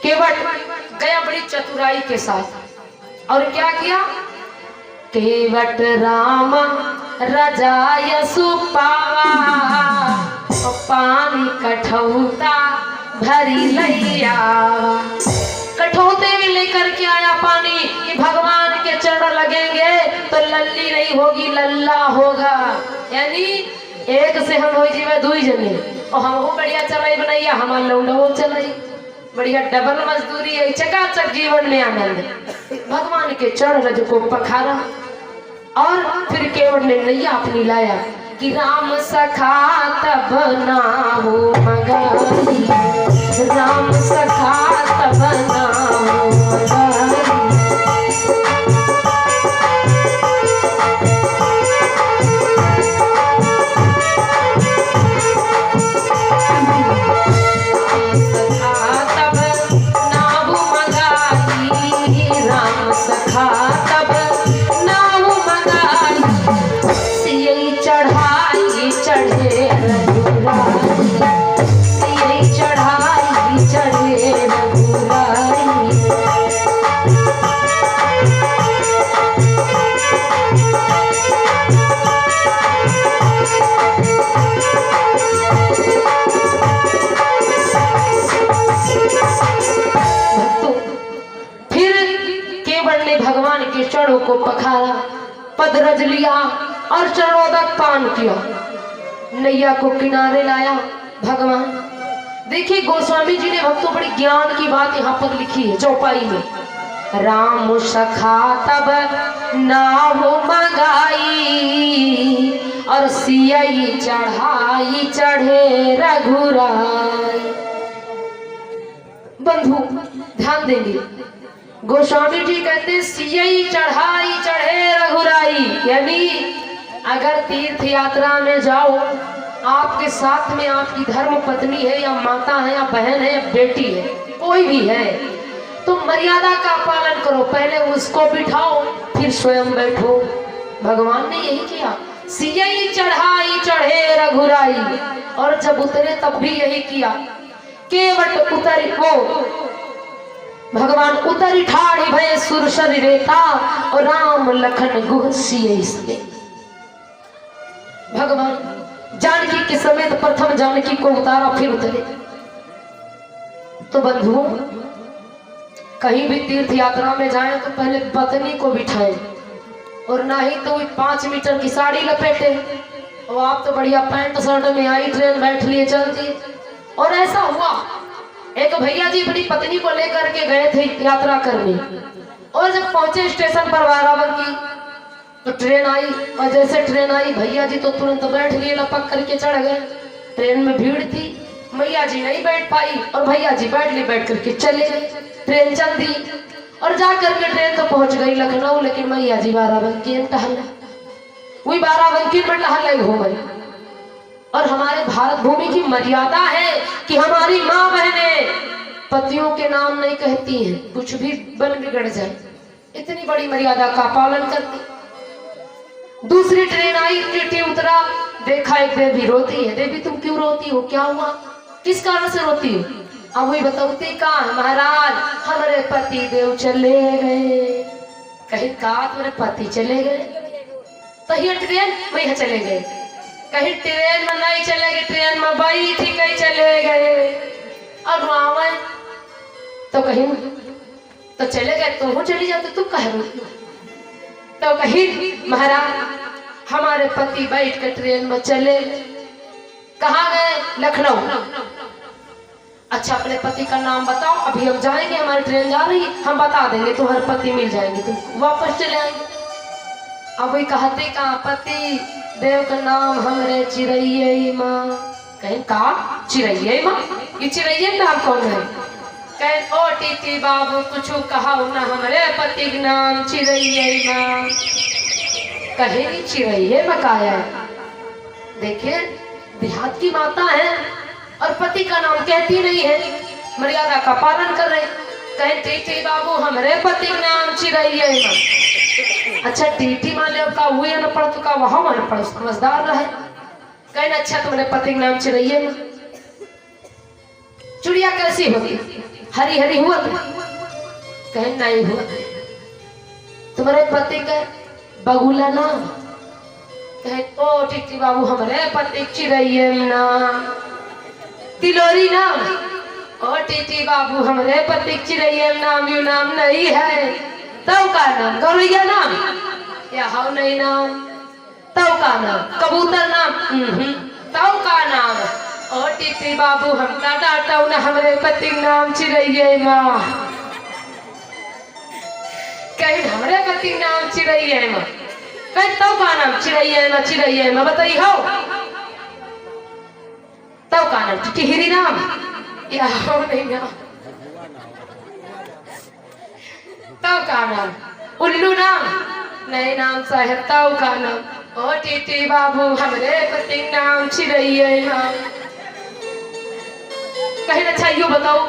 केवट गया बड़ी चतुराई के साथ और क्या किया। केवट राम रजाय सुपावा पानी कठौता भरी लैया। कठौते में लेकर के आया पानी कि भगवान के चरण लगेंगे तो लल्ली नहीं होगी लल्ला होगा। यानी एक से हम हो जीवे दुई जने और हम बढ़िया चलाई बनैया हमार लौंडो चलाई बढ़िया डबल मजदूरी है चकाचक जीवन में आनंद। भगवान के चरण को पखारा और फिर केवट ने नैया अपनी लाया कि राम सखा तब नामो मगाई। राम सखा तब नामो मगाई। चरणों को पखारा पद रज लिया और चरणों तक पान किया। नैया को किनारे लाया। भगवान देखिए गोस्वामी जी ने भक्तों बड़ी ज्ञान की बात यहाँ पर लिखी है चौपाई में। राम सखा तब नाव मंगाई और सियाई चढ़ाई चढ़े रघुराई। बंधु ध्यान देंगे गोस्वामी जी कहते सियई चढ़ाई चढ़े रघुराई। यानी अगर तीर्थ यात्रा में जाओ आपके साथ में आपकी धर्म पत्नी है या माता है या बहन है या बेटी है कोई भी है तो मर्यादा का पालन करो। पहले उसको बिठाओ फिर स्वयं बैठो। भगवान ने यही किया सियई चढ़ाई चढ़े रघुराई। और जब उतरे तब भी यही किया। केवट उतरी वो भगवान उतरी ठाड़ी भय सुर शरीरेता और राम लखन गुह सिए इसके। भगवान जानकी के समेत प्रथम जानकी को उतारा फिर उतरे। तो बंधुओं कहीं भी तीर्थ यात्रा में जाएं तो पहले पत्नी को बिठाएं और ना ही तो 5 मीटर की साड़ी लपेटे और आप तो बढ़िया पैंट शर्ट में आई ट्रेन बैठ लिए चल दिए। और ऐसा हुआ एक भैया जी अपनी पत्नी को लेकर के गए थे यात्रा करने और जब पहुंचे स्टेशन पर बाराबंकी तो ट्रेन आई और जैसे ट्रेन आई भैया जी तो तुरंत बैठ लिए लपक करके चढ़ गए। ट्रेन में भीड़ थी मैया जी नहीं बैठ पाई और भैया जी बैठ करके चले गए। ट्रेन चल दी और जा करके ट्रेन तो पहुंच गई लखनऊ लेकिन मैया जी बाराबंकी में टहल वही बाराबंकी में टहल हो गई। और हमारे भारत भूमि की मर्यादा है कि हमारी माँ बहनें पतियों के नाम नहीं कहती हैं कुछ भी बन बिगड़ जाए। इतनी बड़ी मर्यादा का पालन करती। दूसरी ट्रेन आई टीटी उतरा देखा एक देवी रोती है। देवी तुम क्यों रोती हो क्या हुआ किस कारण से रोती हो। अब वही बताती कहा महाराज हमारे पति देव चले गए। कहीं कहा तुम्हारे पति चले गए तो ये ट्रेन वही चले गए। कहीं ट्रेन में नहीं चले गए ट्रेन में बैठी कहीं चले गए और रावण तो कहीं तो चले गए तुम चली जाते तुम कह रही तो कहीं महाराज हमारे पति बैठ कर ट्रेन में चले कहाँ गए लखनऊ। अच्छा अपने पति का नाम बताओ अभी हम जाएंगे हमारी ट्रेन जा रही हम बता देंगे तुम्हारे पति मिल जाएंगे तुम वापस चले आएंगे। अब वही कहते कहाँ पति देव का नाम हमरे चिरैये माँ। कहीं कहा चिरैये माँ ये चिरैये नाम कौन है। कहीं ओ टीटी बाबू कुछ कहा ना हमारे पति का नाम चिरैये माँ। कहीं चिरैये बकाया। देखिए देहात की माता है और पति का नाम कहती नहीं है मर्यादा का पालन कर रहे। कहीं टीटी बाबू हमारे पति का नाम चिरैये माँ। अच्छा टीटी मान लो का हुए न पढ़ तो का वहां मान पढ़ समझदार रहे। कहीं अच्छा तुम्हारे पति का नाम चिरैये माँ। चिड़िया कैसी होती हरी हरी हुआ कहीं नहीं हुआ। तुम्हारे पति का बगुला नाम कहे ओ टिट्टी बाबू हमारे पति चिड़ैया नाम। तिलोरी नाम ओ टिट्टी बाबू हमारे पति चिड़ैया नाम यू नाम नहीं है। तव का नाम गौरैया नाम या हाउ नहीं नाम। तव का नाम कबूतर नाम तव का नाम ओ टिट्टी बाबू हमका डांटा ना हमारे पति नाम चिड़ैया माँ। कहीं हमारे पति नाम चिड़ैया माँ कहीं तव का नाम चिड़ैया माँ बताइए हो। तव का नाम टिहरी नाम या हो नहीं नाम। तव का नाम उल्लू नाम नहीं नाम साहेब। तव का नाम ओ टिट्टी बाबू हमारे पति नाम चिड़ैया माँ। कहीं अच्छा यू बताओ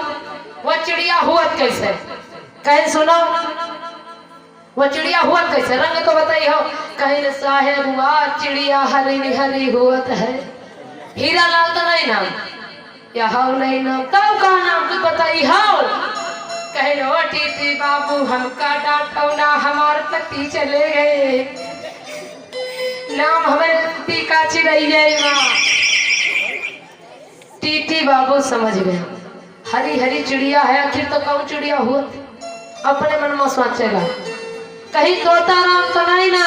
वह चिड़िया हुआ कैसे कहीं सुनो वह चिड़िया हुआ कैसे रंग तो बताइए हो। कहीं न साहेब हुआ चिड़िया हरी हरी हुआ है। हीरा लाल तो नहीं नाम या हाउ नहीं नाम। तब का नाम तो बताइए हो। कहीं न ओ टिट्टी बाबू हमका डांटो ना हमारे पति चले गए नाम हमारे पति का चिड़ैया माँ। टिट्टी बाबू समझ गए हरी हरी चिड़िया है आखिर तो कौन चिड़िया हुआ। अपने मन में सोचेगा कहीं तोता राम तो नहीं ना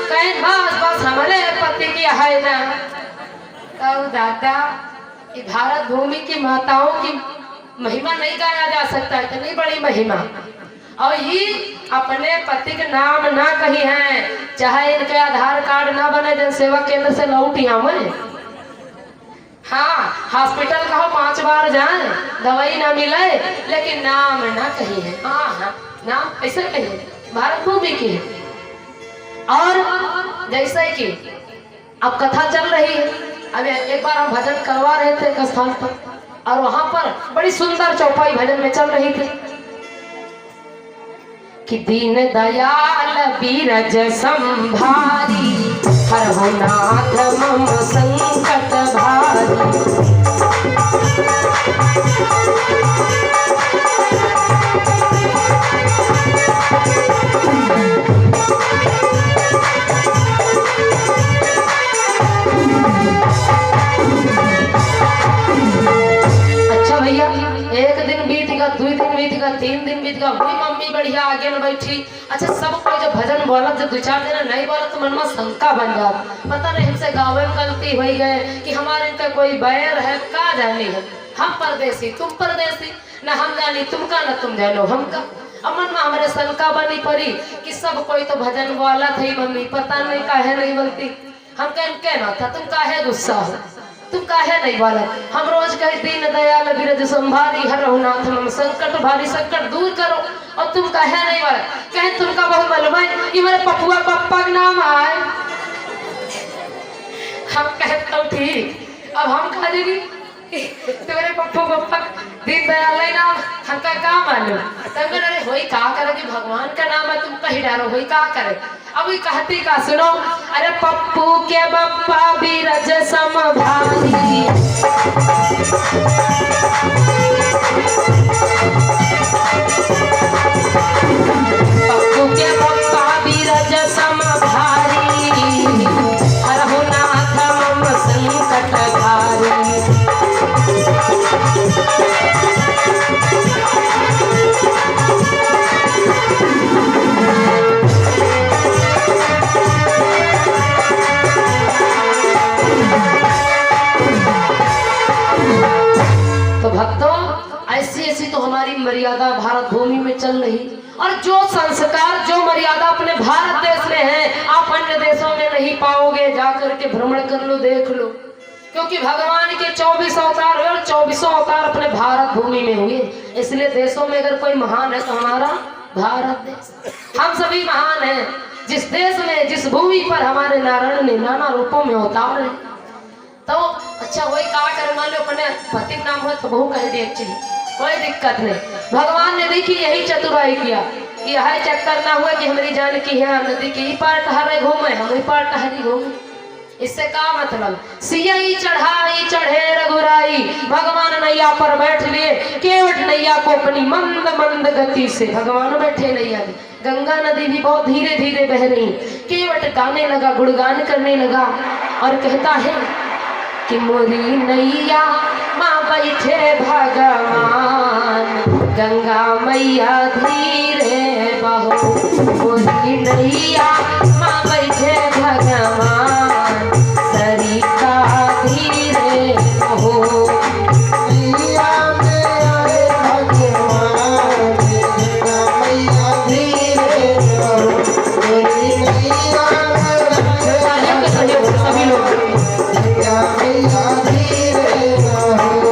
कहीं बस बस हमारे पति की है ना। तो दादा ये भारत भूमि की माताओं की महिमा नहीं गाया जा सकता इतनी बड़ी महिमा। और ये अपने पति के नाम ना कही है चाहे इनके आधार कार्ड ना बने जन सेवा केंद्र से लौट आवे। हाँ हॉस्पिटल कहो 5 बार जाए दवाई ना मिले लेकिन नाम ना कही है। हाँ नाम कैसे कही भारत भूमि की है। और जैसे कि अब कथा चल रही है अब एक बार हम भजन करवा रहे थे एक स्थान पर और वहां पर बड़ी सुंदर चौपाई भजन में चल रही थी कि दीन दयाल बीरज संभारी हरहु नाथ मम संकट भारी। अच्छा भैया एक दिन बीत गया 2 दिन बीत गया 3 दिन बीत गया वही मम्मी बढ़िया आगे न बैठी। अच्छा सब कोई जो भजन बोलत जो 2-4 दिन नहीं बोलत तो मन में शंका बन जात पता नहीं हमसे गावे में गलती हो गए कि हमारे इनका कोई बैर है का जानी है। हम परदेसी तुम परदेसी न हम जानी तुमका न तुम जानो हमका। अमन में हमारे शंका बनी पड़ी कि सब कोई तो भजन बोला थी मम्मी पता नहीं काहे नहीं बोलती। हम कहना था तुम काहे गुस्सा हो तुम काहे नहीं बोला। हम रोज कहे दीन दयाल बिरज संभारी हरहु नाथ मम संकट भारी संकट दूर करो और तुम काहे नहीं बोला। कहे तुमका बहुत मालूम है कि मेरे पपुआ पप्पा का नाम आए। हम कहते तो ठीक अब हम कहा देगी तुम्हारे पप्पू पप्पा दीन दयाल नाम हमका का मालूम। तब अरे होई का करे कि भगवान का नाम है तुम कहीं डालो होई का करे। अब कहती का सुनो अरे पप्पू के बप्पा बीरज समभारी पप्पू के बप्पा बीरज समभारी हरहु नाथ मम संकट भारी। तो भक्तों ऐसी ऐसी तो हमारी मर्यादा भारत भूमि में चल रही और जो संस्कार जो मर्यादा अपने भारत देश में है आप अन्य देशों में नहीं पाओगे। जाकर के भ्रमण कर लो देख लो क्योंकि भगवान के 24 अवतार हुए और 24 अवतार अपने भारत भूमि में हुए। इसलिए देशों में अगर कोई महान है तो हमारा भारत देश। हम सभी महान हैं जिस देश में जिस भूमि पर हमारे नारायण ने नाना रूपों में अवतार है। तो अच्छा वही का कर मान लो अपने पति नाम हो तो बहु कह देख चाहिए कोई दिक्कत नहीं। भगवान ने देखी यही चतुराई किया कि यह चक्कर ना हुआ कि हमारी जानकी है नदी की पार टहरे घूमे हम पार टहरी घूमे। इससे का मतलब, सियई चढ़ाई चढ़े रघुराई, भगवान नैया पर बैठ लिए, केवट नैया को अपनी मंद मंद गति से, भगवान बैठे नैया में, गंगा नदी भी बहुत धीरे धीरे बह रही, केवट गाने लगा, गुणगान करने लगा और कहता है कि मोरी नैया माँ बैठे भगवान, गंगा मैया धीरे बहो, मोरी नैया माँ बैठे भगवान, सरिता धीरे बहो। नैया में आए भगवान, गंगा मैया धीरे बहो, मोरी नैया सभी लोग गंगा मैया धीरे बहो,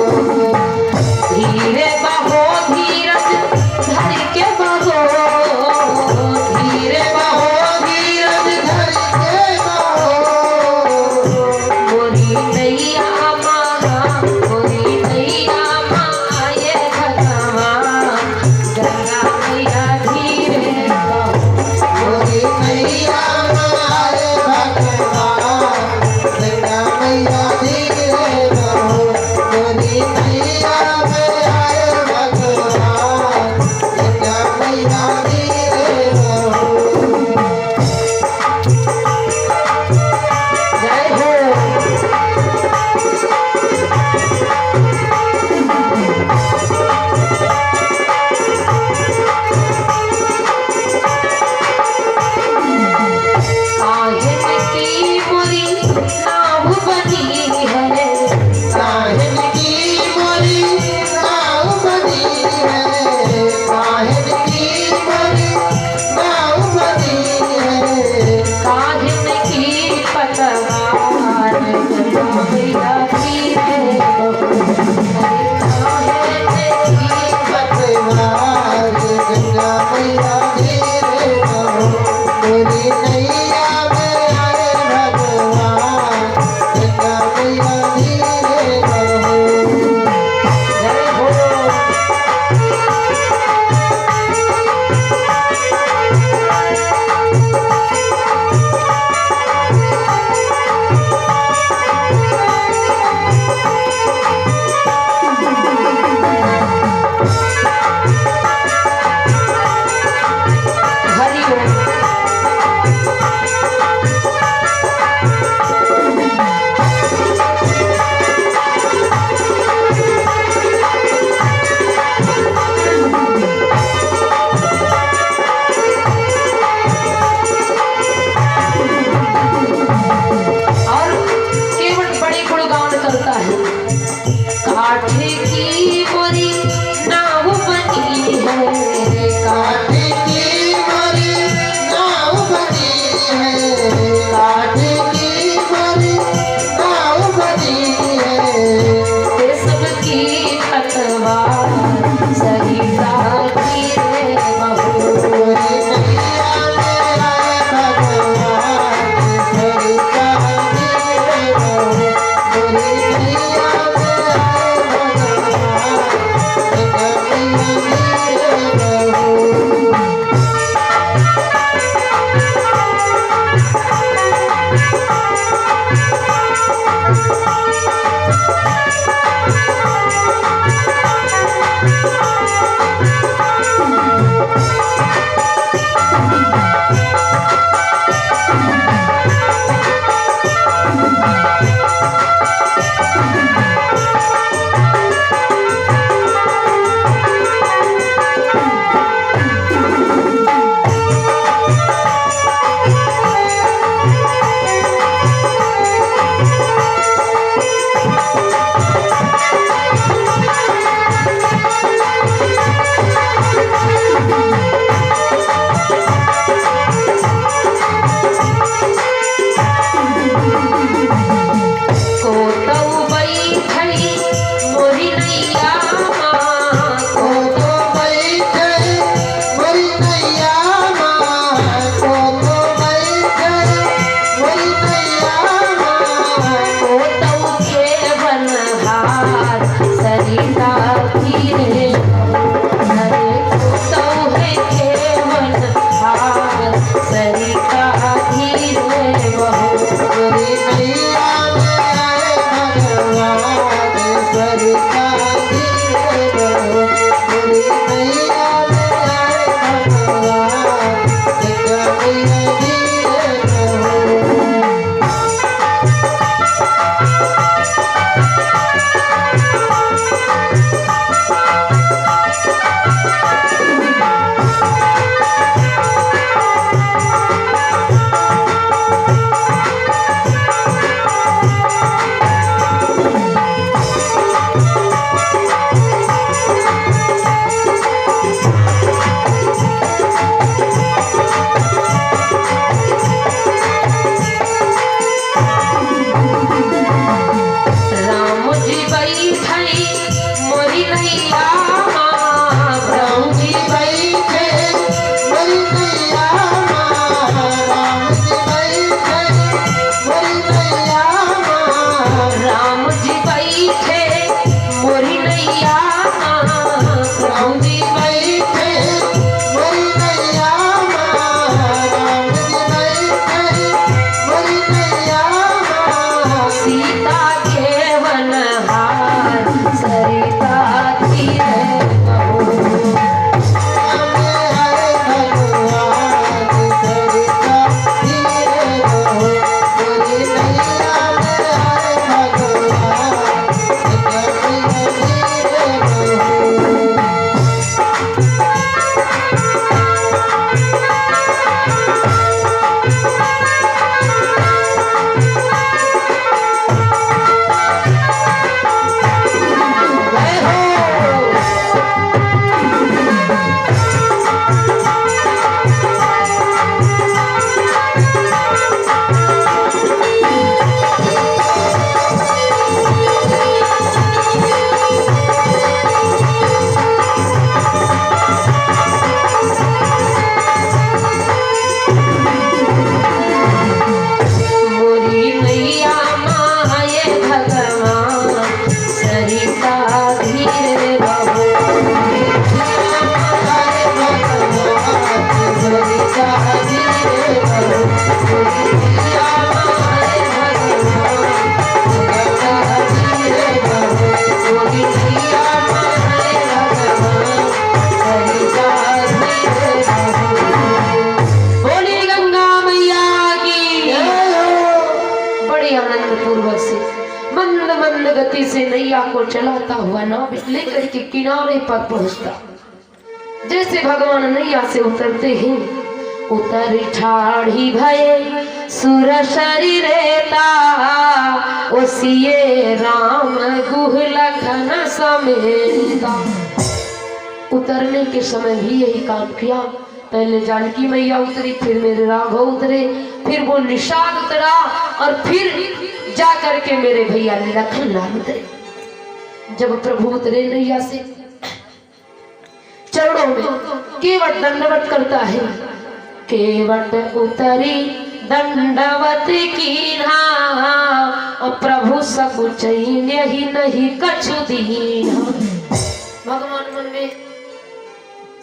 धीरे बहो, धीरज धर के बहो, धीरे बहो, धीरज धर के बहो, मोरी नैया माँ, मोरी नैया माँ ये भगवान, गंगा मैया धीरे बहो। मोरी नैया में आए भगवान, गंगा मैया धीरे बहो, मोरी नैया में आए भगवान, गंगा मैया धीरे बहो। जय हो। साहिब की बुरी नाव बनी है, साहिब की मोरी नाव बनी है, साहिब की मोरी नाव बनी है, साहिब की पतवार, गंगा मैया धीरे बहो, साहिब की पतवार, गंगा मैया धीरे बहो, मोरी नैया में आए भगवान, गंगा मैया धीरे बहो। जय हो। हरि ओम। और केवट बड़े गुणगान करता है, काठे की बोरी नाव बनी है, काठी की मोरी नाव बनी है, काठी की मोरी नाव बनी है, ते सबकी पतवार, सरिता धीरे बहो, मोरी नैया में आए भगवान, सरिता धीरे बहो, मोरी नैया में आए भगवान, गंगा मैया धीरे बहो। सरिता धीरे बहो, मोरी नैया धीरे रहो पूर्वक से मंद मंद गति से नैया को चलाता हुआ नाव लेकर के किनारे पर पहुंचता। जैसे भगवान नैया से उतरते हैं, उतर ठाढ़ी भये सुर शरीरेता ओसिए राम गुह लखन समेता। उतरने के समय भी यही काम किया। पहले जानकी मैया उतरी, फिर मेरे राघव उतरे, फिर वो निषाद उतरा और फिर जा करके मेरे भैया लखन लाल उतरे। जब प्रभु उतरे नैया से, चरणों में केवट दंडवत करता है। केवट उतरी दंडवत कीन्हा और प्रभु सकुचैन ही नहीं कछु दीन्हा। भगवान मन में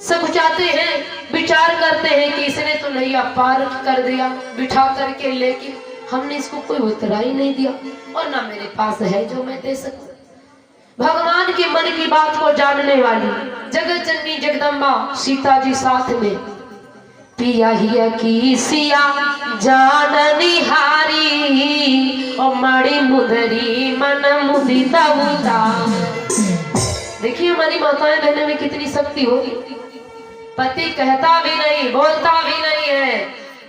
सब चाहते हैं, विचार करते हैं कि इसने तो नैया पार कर दिया बिठा करके, लेकिन हमने इसको कोई उतरा ही नहीं दिया और ना मेरे पास है जो मैं दे सकूं। भगवान के मन की बात को जानने वाली जगत जननी जगदम्बा सीता जी साथ में, पिया हिया की सिया जाननी हारी और मणि मुदरी मन मुदिता मुदा। देखिए हमारी माताएं बहनें में कितनी शक्ति होगी। पति कहता भी नहीं, बोलता भी नहीं है,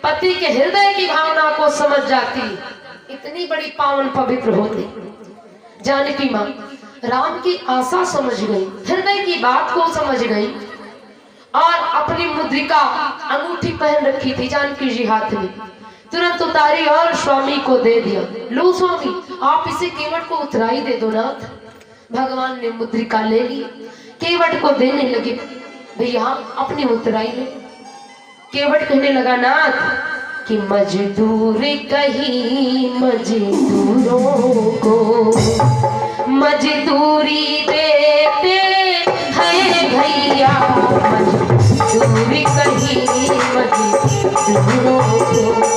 पति के हृदय की भावना को समझ जाती, इतनी बड़ी पावन पवित्र होती। जानकी माँ राम की आशा समझ गई, हृदय की बात को समझ गई और अपनी मुद्रिका अंगूठी पहन रखी थी जानकी जी हाथ में, तुरंत उतारी और स्वामी को दे दिया। लो स्वामी, आप इसे केवट को उतराई दे दो नाथ। भगवान ने मुद्रिका ले ली, केवट को देने लगे। भैया अपनी उतराई ले। केवट कहने लगा नाथ कि मजदूरी कहीं मजदूरों को मजदूरी देते हैं भैया, मजदूरी कहीं मजदूरों को।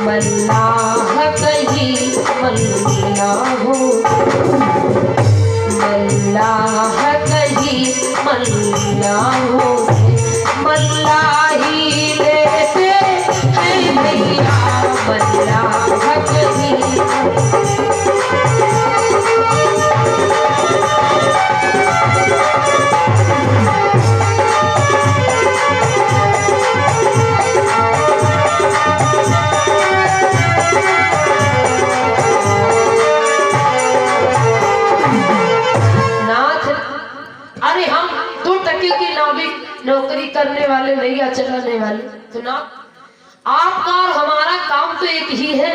मल्लाह कहीं मल्लाह हो, मल्लाह कहीं मल्लाह हो, मल्लाही लेते हैं भैया, मल्लाह कहीं। नौकरी करने वाले, नैया चलाने वाले, तो ना आपका और हमारा काम तो एक ही है।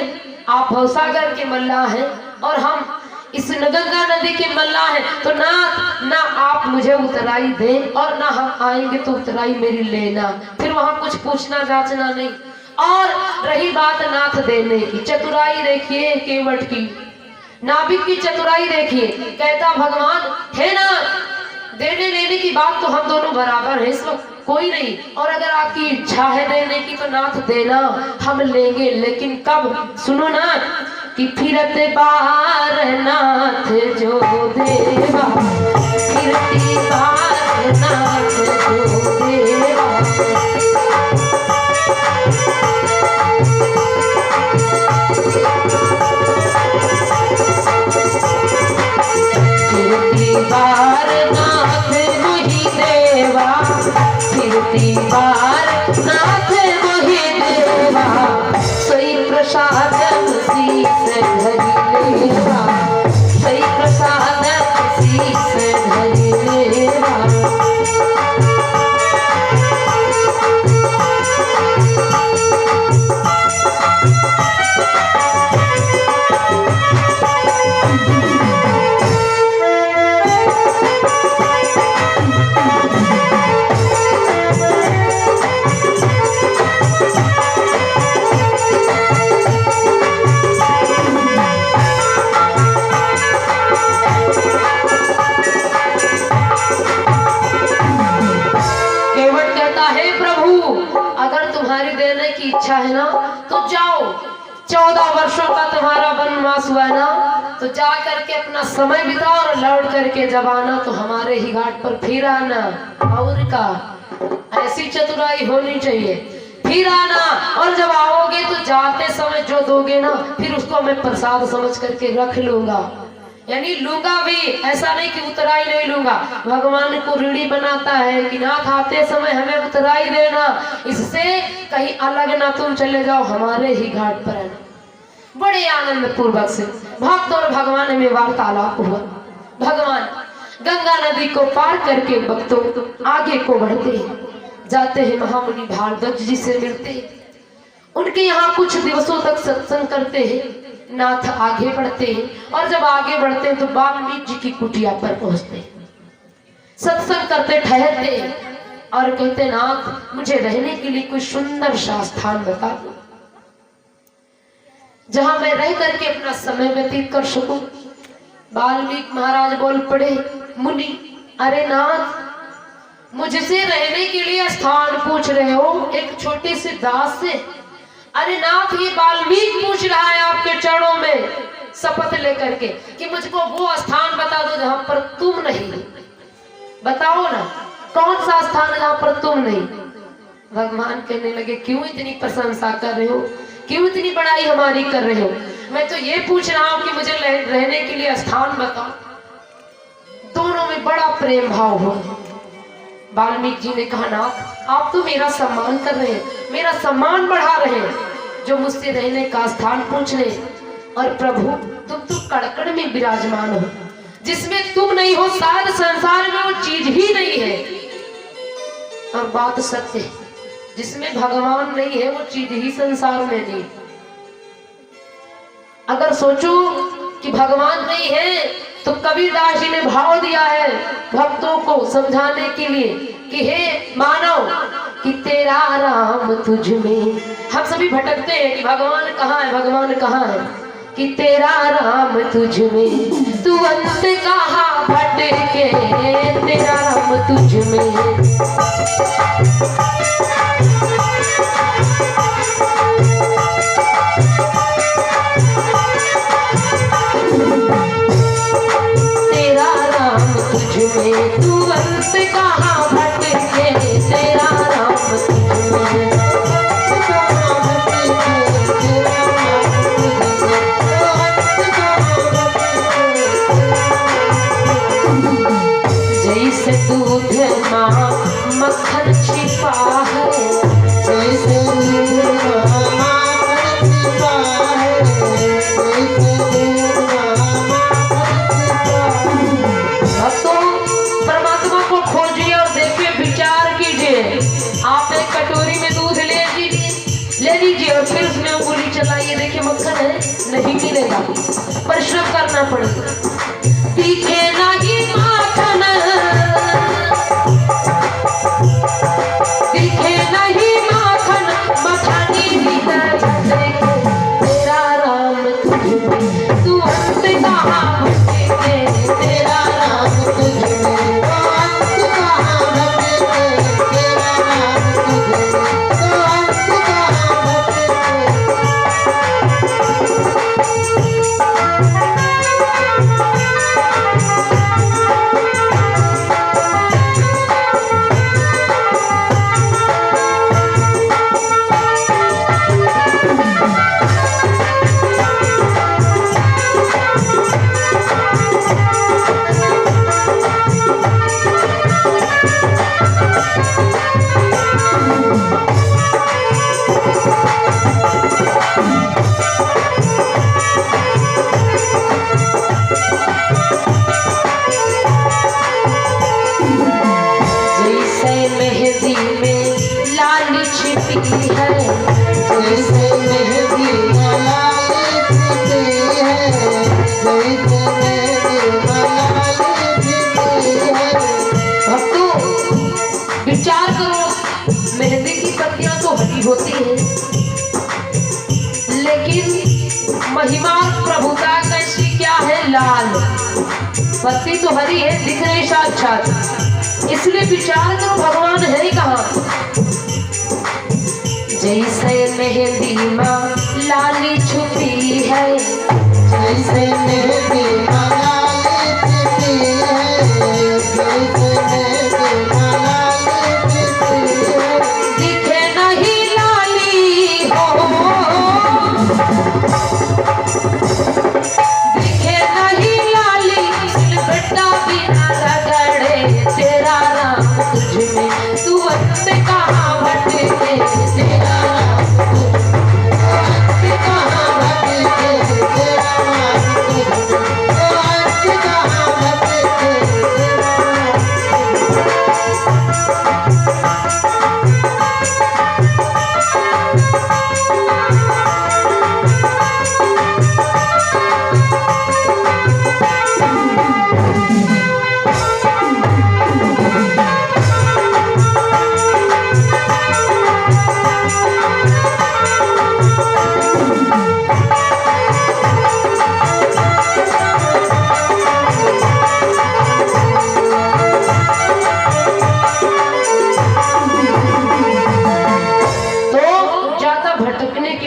आप भवसागर के मल्लाह हैं और हम इस गंगा नदी के मल्लाह हैं, तो ना आप मुझे उतराई दें और ना हम आएंगे तो उतराई मेरी लेना, फिर वहां कुछ पूछना जांचना नहीं। और रही बात नाथ देने की, चतुराई देखिए केवट की, नाभिक की चतुराई देखिए। कहता भगवान हे नाथ, देने लेने की बात तो हम दोनों बराबर हैं, इस वक्त कोई नहीं, और अगर आपकी इच्छा है देने की तो नाथ देना, हम लेंगे, लेकिन कब? सुनो नाथ कि फिरते बाहर नाथ जो देवा, फिरती बाहर नाथ जो देवा। फिरती बार नाथ मुहि देवा, फिरती बार नाथ मुहि देवा, सोई प्रसाद शीस धरि लेवा, 14 वर्षों का तुम्हारा वनवास हुआ ना, तो जा करके अपना समय बिताओ और लौट करके जब आना तो हमारे ही घाट पर फिर आना। और का ऐसी चतुराई होनी चाहिए। फिर आना, और जब आओगे तो जाते समय जो दोगे ना, फिर उसको मैं प्रसाद समझ करके रख लूंगा, यानी लूंगा भी, ऐसा नहीं कि उतराई नहीं लूंगा। भगवान को ऋणी बनाता है कि ना खाते समय हमें उतराई देना, इससे कहीं अलग ना तुम चले जाओ, हमारे ही घाट पर आना। बड़े आनंद पूर्वक से भक्त और भगवान में वार्तालाप हुआ। भगवान गंगा नदी को पार करके भक्तों आगे को बढ़ते हैं, जाते हैं महामुनि भारद्वाज जी से मिलते हैं, उनके यहाँ कुछ दिवसों तक सत्संग करते हैं। नाथ आगे बढ़ते हैं, और जब आगे बढ़ते हैं तो वाल्मीकि जी की कुटिया पर पहुंचते हैं। सत्संग करते ठहरते हैं और कहते हैं, नाथ मुझे रहने के लिए कोई सुंदर सा स्थान बता दो जहां मैं रह करके अपना समय व्यतीत कर सकूं। वाल्मीकि महाराज बोल पड़े, मुनि अरे नाथ मुझसे रहने के लिए स्थान पूछ रहे हो एक छोटी सी दास से? अरे नाथ ये वाल्मीकि पूछ रहा है आपके चरणों में शपथ लेकर के कि मुझको वो स्थान बता दो जहां पर तुम नहीं। बताओ ना कौन सा स्थान जहां पर तुम नहीं। भगवान कहने लगे, क्यों इतनी प्रशंसा कर रहे हो, क्यों इतनी बड़ाई हमारी कर रहे हो? मैं तो ये पूछ रहा हूं कि मुझे रहने के लिए स्थान बताओ। दोनों में बड़ा प्रेम भाव हो। वाल्मीकि जी ने कहा, नाथ आप तो मेरा सम्मान कर रहे हैं, मेरा सम्मान बढ़ा रहे हैं, जो मुझसे रहने का स्थान पूछ रहे। और प्रभु तुम तो कड़कड़ में विराजमान हो, जिसमें तुम नहीं हो शायद संसार में वो चीज ही नहीं है। और बात सत्य है, जिसमें भगवान नहीं है वो चीज ही संसार में नहीं। अगर सोचो कि भगवान नहीं है तो कबीरदास जी ने भाव दिया है भक्तों को समझाने के लिए कि हे मानव कि तेरा राम तुझ में। हम सभी भटकते हैं कि भगवान कहाँ है, भगवान कहाँ है, कि तेरा राम तुझ में, तू अंत कहाँ भटके, तेरा राम तुझ में। तू अंत कहाँ भटके, तेरा राम तुझ में। जैसे दूध माँ मक्खन छिपा है, जैसे दूध माँ मक्खन छिपा है, परमात्मा को खोजिए और देखिए, विचार कीजिए। आप एक कटोरी में दूध ले लीजिए और फिर उसमें उंगली चलाइए, देखिए मक्खन है, नहीं मिलेगा, परिश्रम करना पड़ेगा। दिखे नहीं माखन, दिखे नहीं माखन, मखानी भीतर देखे, तेरा राम तुझ में, तू अंत कहाँ भटके, तेरा राम तुझ में। होती है, लेकिन महिमा प्रभुता कैसी क्या है, लाल पत्ती तो हरी है, दिख रही साक्षात, इसलिए विचार करो भगवान है कहाँ। जैसे मेहंदी माँ लाली छुपी है, जैसे मेरी मलाई छिपी है, जैसे मेरी मलाई छिपी है। दिखे नहीं लाली हो, दिखे नहीं लाली, बेटा बिना रगड़े तेरा नाम तुझ में, तू वक्त कहाँ भटके तेरा नाम वक्त कहाँ भटके तेरा नाम तुझ में, वक्त कहाँ भटके तेरा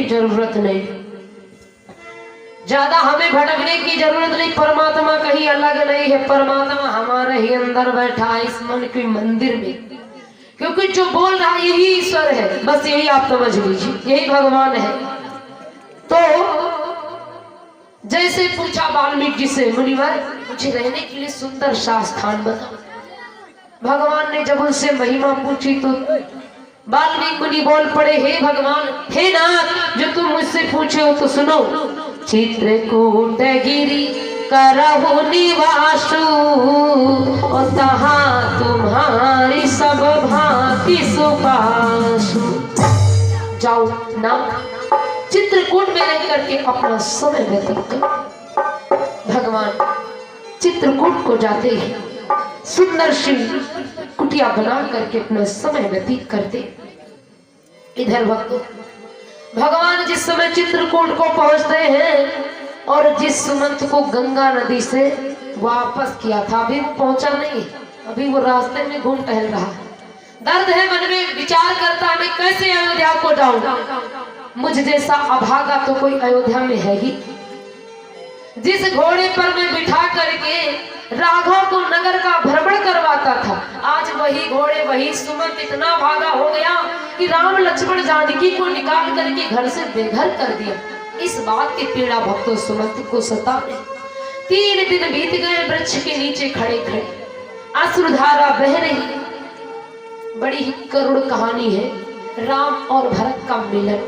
जरूरत नहीं, ज्यादा हमें भटकने की जरूरत नहीं। परमात्मा कहीं अलग नहीं है, परमात्मा हमारे ही अंदर बैठा है इस मन के मंदिर में, क्योंकि जो बोल रहा है यही ईश्वर है, बस यही आप समझ लीजिए, यही भगवान है। तो जैसे पूछा वाल्मीकि जी से, मुनिवर मुझे रहने के लिए सुंदर सा स्थान बताओ। भगवान ने जब उनसे महिमा पूछी तो वाल्मीकि मुनि बोल पड़े, हे भगवान, हे नाथ, जो तुम मुझसे पूछे हो तो सुनो। चित्रकूट गिरी करहु निवासु, और तहाँ तुम्हारी सब भांति सुपासु। जाओ नाथ, चित्रकूट में रह करके अपना समय व्यतीत करो। भगवान चित्रकूट को जाते ही सुंदर सी कुटिया बना करके अपना समय व्यतीत करते। इधर भक्तों, भगवान जिस समय चित्रकूट को पहुंचते हैं और जिस सुमंत को गंगा नदी से वापस किया था, अभी वो पहुंचा नहीं, अभी वो रास्ते में घूम टहल रहा है। दर्द है मन में, विचार करता है मैं कैसे अयोध्या को जाऊंगा। मुझ जैसा अभागा तो कोई अयोध्या में है ही। जिस घोड़े पर मैं बिठा करके राघव को नगर का भ्रमण करवाता था, आज वही घोड़े वही सुमंत इतना भागा हो गया कि राम लक्ष्मण जानकी को निकाल करके घर से बेघर कर दिया। इस बात की पीड़ा भक्तों सुमंत को सताने। 3 दिन बीत गए वृक्ष के नीचे खड़े खड़े, अश्रुधारा बह रही। बड़ी ही करुण कहानी है राम और भरत का मिलन,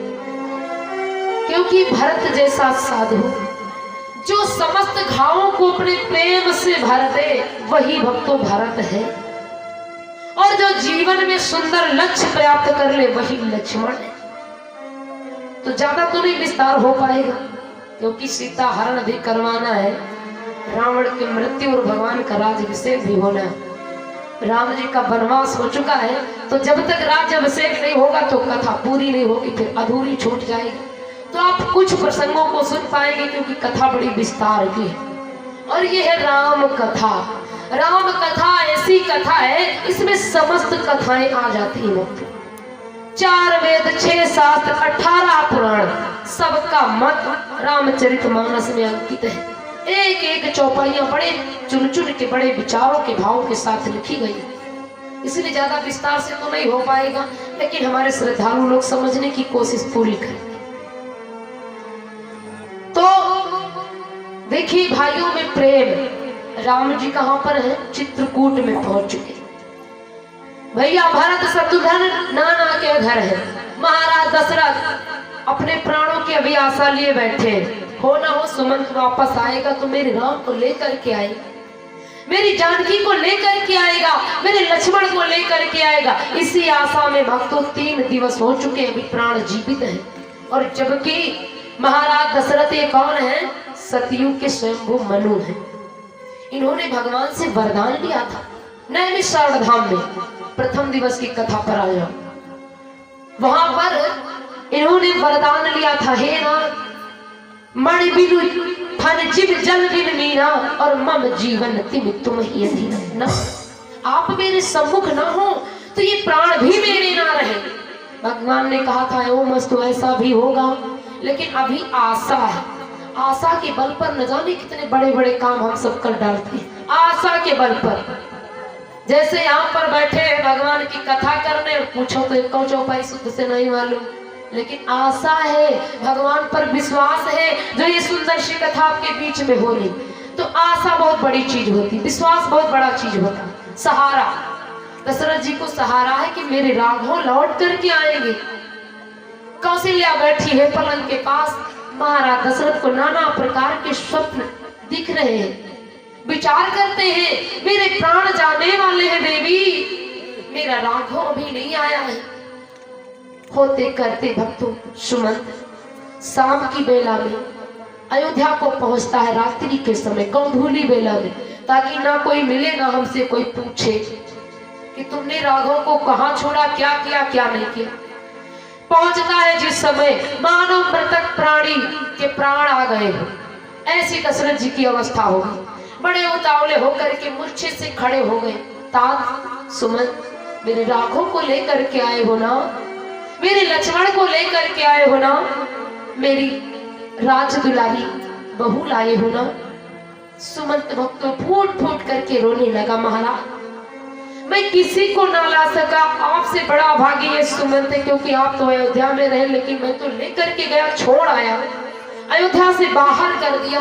क्योंकि भरत जैसा साधु जो समस्त घावों को अपने प्रेम से भर दे, वही भक्तों भरत है। और जो जीवन में सुंदर लक्ष्य प्राप्त कर ले, वही लक्ष्मण है। तो ज्यादा तो नहीं विस्तार हो पाएगा, क्योंकि सीता हरण भी करवाना है, रावण की मृत्यु और भगवान का राज्याभिषेक भी होना है। राम जी का वनवास हो चुका है, तो जब तक राज्याभिषेक नहीं होगा तो कथा पूरी नहीं होगी, फिर अधूरी छूट जाएगी। तो आप कुछ प्रसंगों को सुन पाएंगे, क्योंकि कथा बड़ी विस्तार की है। और ये है राम कथा। राम कथा ऐसी कथा है, इसमें समस्त कथाएं आ जाती हैं। 4 वेद, 6 शास्त्र, 18 पुराण, सबका मत रामचरितमानस में अंकित है। एक एक चौपाइयां बड़े चुन चुन के, बड़े विचारों के भावों के साथ लिखी गई, इसलिए ज्यादा विस्तार से तो नहीं हो पाएगा, लेकिन हमारे श्रद्धालु लोग समझने की कोशिश पूरी करें। तो देखिए भाइयों में प्रेम, राम जी कहां पर है? चित्रकूट में पहुंच चुके। भैया भरत शत्रुघ्न नाना के घर है। महाराज दशरथ अपने प्राणों की अभी आशा लिए बैठे, हो ना हो सुमंत वापस आएगा तो मेरे राम को लेकर के आएगा, मेरी जानकी को लेकर के आएगा, मेरे लक्ष्मण को लेकर के आएगा। इसी आशा में भक्तों 3 दिवस हो चुके, अभी प्राण जीवित है। और जबकि महाराज दशरथ ये कौन है? सतयुग के स्वयंभू मनु हैं। इन्होंने भगवान से वरदान लिया था। नैमिषारण्य धाम में प्रथम दिवस की कथा पर आ जाओ, वहां पर इन्होंने वरदान लिया था, हे नाथ मणि बिनु फन जीव जल बिन मीना, और मम जीवन तिम तुम ही अधीन। ना आप मेरे सम्मुख ना हो तो ये प्राण भी मेरे ना रहे। भगवान ने कहा था ओम अस्तु, ऐसा भी होगा, लेकिन अभी आशा है। आशा के बल पर न जाने कितने बड़े बड़े काम हम सब कर डालते हैं, आशा के बल पर। जैसे यहाँ पर बैठे हैं भगवान की कथा करने, पूछो तो एक चौपाई शुद्ध से नहीं मालूम, लेकिन आशा है, भगवान पर विश्वास है, जो ये सुंदर सी कथा आपके बीच में हो रही। तो आशा बहुत बड़ी चीज होती, विश्वास बहुत बड़ा चीज होता। सहारा, दशरथ जी को सहारा है कि मेरे राघव लौट करके आएंगे। कौशल्या बैठी है पलंग के पास, महाराज दशरथ को नाना प्रकार के स्वप्न दिख रहे हैं, विचार करते हैं मेरे प्राण जाने वाले हैं देवी, मेरा राघव अभी नहीं आया है। होते करते भक्तों सुमंत शाम की बेला में अयोध्या को पहुंचता है, रात्रि के समय गौधूली बेला में, ताकि ना कोई मिले ना हमसे कोई पूछे कि तुमने राघव को कहाँ छोड़ा, क्या किया क्या नहीं किया। पहुंचता है जिस समय मानव मृतक प्राणी के प्राण आ गए हो, ऐसी दशरथ जी की अवस्था हो गई। बड़े उतावले होकर के मूर्छे से खड़े हो गए। तात सुमन, मेरे राघव को लेकर के आए हो ना, मेरे लक्ष्मण को लेकर के आए हो ना, मेरी राज दुलारी बहू लाए हो ना। सुमंत भक्त फूट फूट करके रोने लगा, महाराज मैं किसी को ना ला सका, आपसे बड़ा भागी ये सुमंत है, क्योंकि आप तो अयोध्या में रहे, लेकिन मैं तो लेकर के गया, छोड़ आया, अयोध्या से बाहर कर दिया।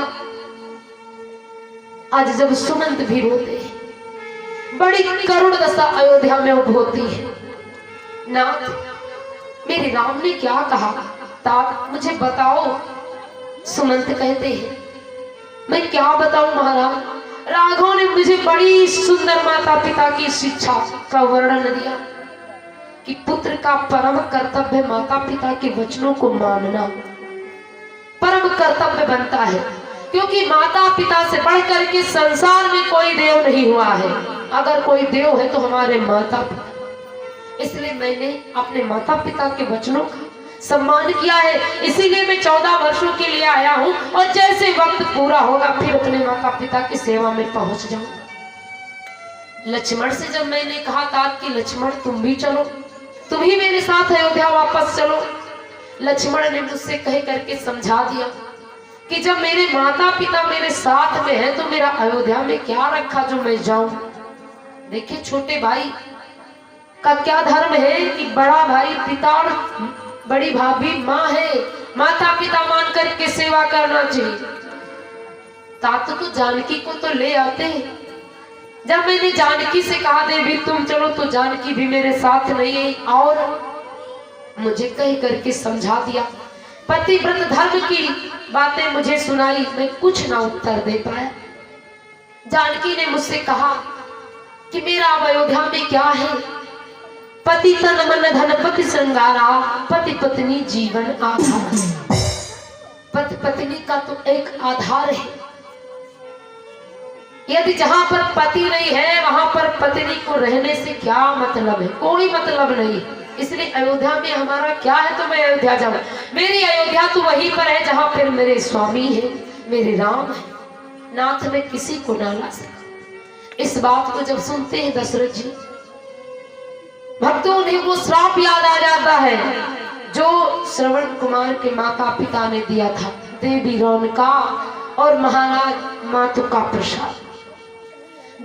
आज जब सुमंत भी रोते हैं, बड़ी करुण दशा अयोध्या में उद्भवती है। नाथ, मेरे राम ने क्या कहा, तात मुझे बताओ। सुमंत कहते हैं मैं क्या बताऊं महाराज, राघव ने मुझे बड़ी सुंदर माता पिता की शिक्षा का वर्णन दिया कि पुत्र का परम कर्तव्य माता पिता के वचनों को मानना परम कर्तव्य बनता है, क्योंकि माता पिता से बढ़कर के संसार में कोई देव नहीं हुआ है। अगर कोई देव है तो हमारे माता पिता, इसलिए मैंने अपने माता पिता के वचनों का सम्मान किया है। इसीलिए मैं 14 वर्षों के लिए आया हूँ, और जैसे वक्त पूरा होगा फिर अपने माता पिता की सेवा में पहुंच जाऊं। लक्ष्मण से जब मैंने कहा था कि लक्ष्मण तुम भी चलो, तुम ही मेरे साथ अयोध्या वापस चलो, लक्ष्मण ने मुझसे कह करके समझा दिया कि जब मेरे माता पिता मेरे साथ में है तो मेरा अयोध्या में क्या रखा जो मैं जाऊं। देखिए छोटे भाई का क्या धर्म है कि बड़ा भाई पिता और बड़ी भाभी माँ है, माता पिता मान करके सेवा करना चाहिए। तात तो जानकी को तो ले आते हैं। जब मैंने जानकी से कहा देवी तुम चलो, तो जानकी भी मेरे साथ नहीं है, और मुझे कह करके समझा दिया, पतिव्रत धर्म की बातें मुझे सुनाई, मैं कुछ ना उत्तर दे पाया। जानकी ने मुझसे कहा कि मेरा अब अयोध्या में क्या है, पति तन मन धन पति श्रृंगारा, पति पत्नी जीवन आधार। पति पत्नी का तो एक आधार है, यदि जहां पर पति नहीं है वहां पर पत्नी को रहने से क्या मतलब है, कोई मतलब नहीं। इसलिए अयोध्या में हमारा क्या है तो मैं अयोध्या जाऊं, मेरी अयोध्या तो वहीं पर है जहां पर मेरे स्वामी है, मेरे राम है। नाथ में किसी को ना ला सका। इस बात को जब सुनते हैं दशरथ जी, भक्तों ने वो श्राप याद आ जाता है जो श्रवण कुमार के माता पिता ने दिया था, देवी रौनका और महाराज मातु का प्रसाद,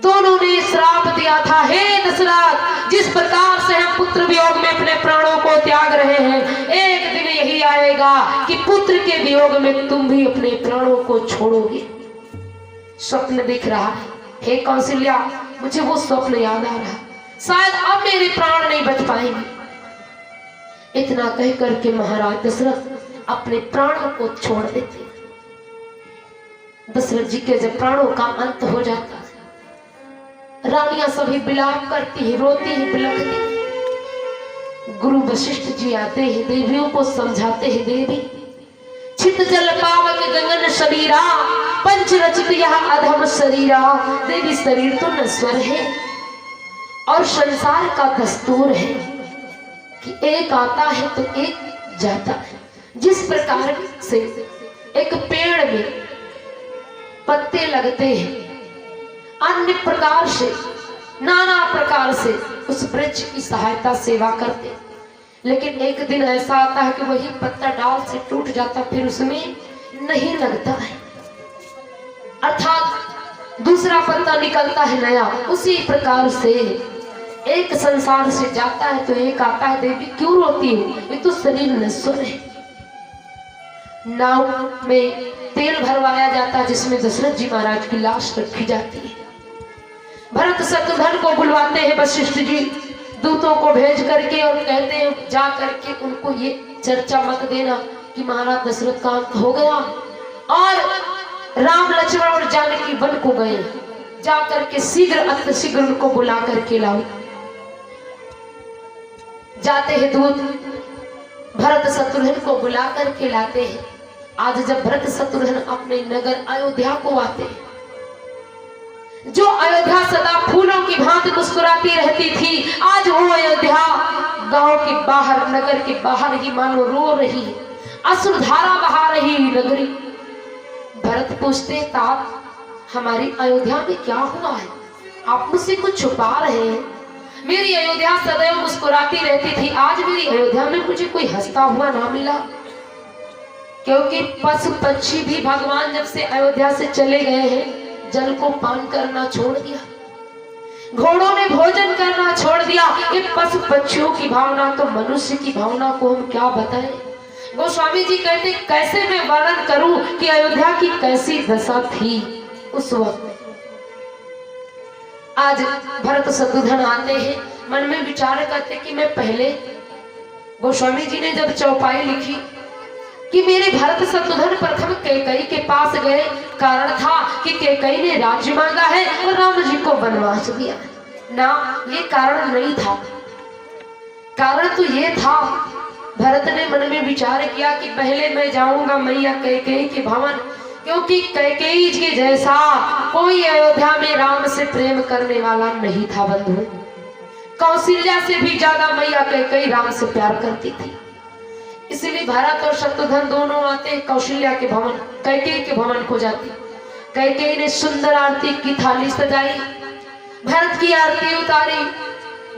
दोनों ने श्राप दिया था, हे दशरथ जिस प्रकार से हम पुत्र वियोग में अपने प्राणों को त्याग रहे हैं, एक दिन यही आएगा कि पुत्र के वियोग में तुम भी अपने प्राणों को छोड़ोगे। स्वप्न दिख रहा है, हे कौशल्या मुझे वो स्वप्न याद आ रहा है, शायद अब मेरे प्राण नहीं बच पाएंगे। इतना कह करके महाराज दशरथ अपने प्राणों को छोड़ देते। दशरथ जी के जब प्राणों का अंत हो जाता है, रानियां सभी विलाप करती है, रोती है, बिलखती है। गुरु वशिष्ठ जी आते हैं, देवियों को समझाते हैं, देवी चित जल पावक गगन शरीरा, पंच रचित यह अधम शरीरा। देवी शरीर तो नश्वर है और संसार का दस्तूर है कि एक आता है तो एक जाता है। जिस प्रकार से एक पेड़ में पत्ते लगते हैं, अन्य प्रकार से नाना प्रकार से उस वृक्ष की सहायता सेवा करते, लेकिन एक दिन ऐसा आता है कि वही पत्ता डाल से टूट जाता, फिर उसमें नहीं लगता है, अर्थात दूसरा पत्ता निकलता है नया। उसी प्रकार से एक संसार से जाता है तो एक आता है। देवी क्यों रोती है? ये तो शरीर नश्वर है। नाव में तेल भरवाया जाता है जिसमें दशरथ जी महाराज की लाश रखी जाती है। भरत शत्रुघ्न को बुलवाते हैं वशिष्ठ जी दूतों को भेज करके और कहते हैं जा करके उनको ये चर्चा मत देना कि महाराज दशरथ का अंत हो गया और राम लक्ष्मण और जानकी वन को गए। जा करके शीघ्र अतिशीघ्र उनको बुला करके लाओ। जाते हैं दूत भरत शत्रुघ्न को बुला करके लाते हैं। आज जब भरत शत्रुघ्न अपने नगर अयोध्या को आते हैं, जो अयोध्या सदा फूलों की भांति मुस्कुराती रहती थी, आज वो अयोध्या गांव के बाहर, नगर के बाहर ही मानो रो रही है, अश्रुधारा बहा रही नगरी। भरत पूछते तात हमारी अयोध्या में क्या हुआ है? आप मुझसे कुछ छुपा रहे हैं। मेरी अयोध्या सदैव मुस्कुराती रहती थी, आज मेरी अयोध्या में मुझे कोई हंसता हुआ ना मिला। क्योंकि पशु पक्षी भी भगवान जब से अयोध्या से चले गए हैं जल को पान करना छोड़ दिया, घोड़ों ने भोजन करना छोड़ दिया। ये पशु पक्षियों की भावना तो मनुष्य की भावना को हम क्या बताएं। गोस्वामी जी कहते कैसे मैं वर्णन करूं कि अयोध्या की कैसी दशा थी उस वक्त। आज भरत शत्रुघ्न आते हैं, मन में विचार करते कि मैं पहले, गोस्वामी जी ने जब चौपाई लिखी कि मेरे भरत शत्रुघ्न प्रथम कैकेयी के पास गए, कारण था कि कैकेयी ने राज्य मांगा है और राम जी को वनवास दिया ना, ये कारण नहीं था। कारण तो ये था, भरत ने मन में विचार किया कि पहले मैं जाऊंगा मैया कैकेयी के भवन, क्योंकि कैकेयी के जैसा कोई अयोध्या में राम से प्रेम करने वाला नहीं था। बंधु, कौशल्या से भी ज्यादा मैया कैकेयी राम से प्यार करती थी। इसलिए भरत और शत्रुघ्न दोनों आते कौशल्या के भवन, कैकेयी के भवन को जाते। कैकेयी ने सुंदर आरती की थाली सजाई, भरत की आरती उतारी।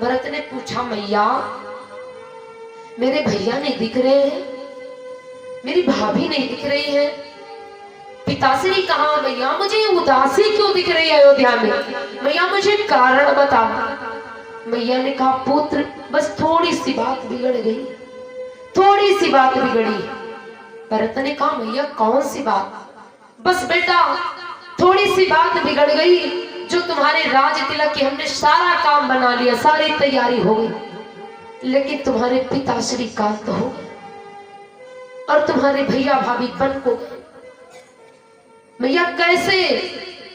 भरत ने पूछा मैया मेरे भैया नहीं दिख रहे हैं, मेरी भाभी नहीं दिख रही है, पिताश्री कहाँ मैया, मुझे उदासी क्यों दिख रही है अयोध्या में, मैया मुझे कारण बताओ। मैया ने कहा पुत्र बस थोड़ी सी बात बिगड़ गई, थोड़ी सी बात बिगड़ी। भरत ने कहा मैया कौन सी बात? बस बेटा थोड़ी सी बात बिगड़ गई, जो तुम्हारे राज तिलक की हमने सारा काम बना लिया, सारी तैयारी हो गई, लेकिन तुम्हारे पिताश्री कांत हो गए और तुम्हारे भैया भाभी बन को गए। मैया कैसे?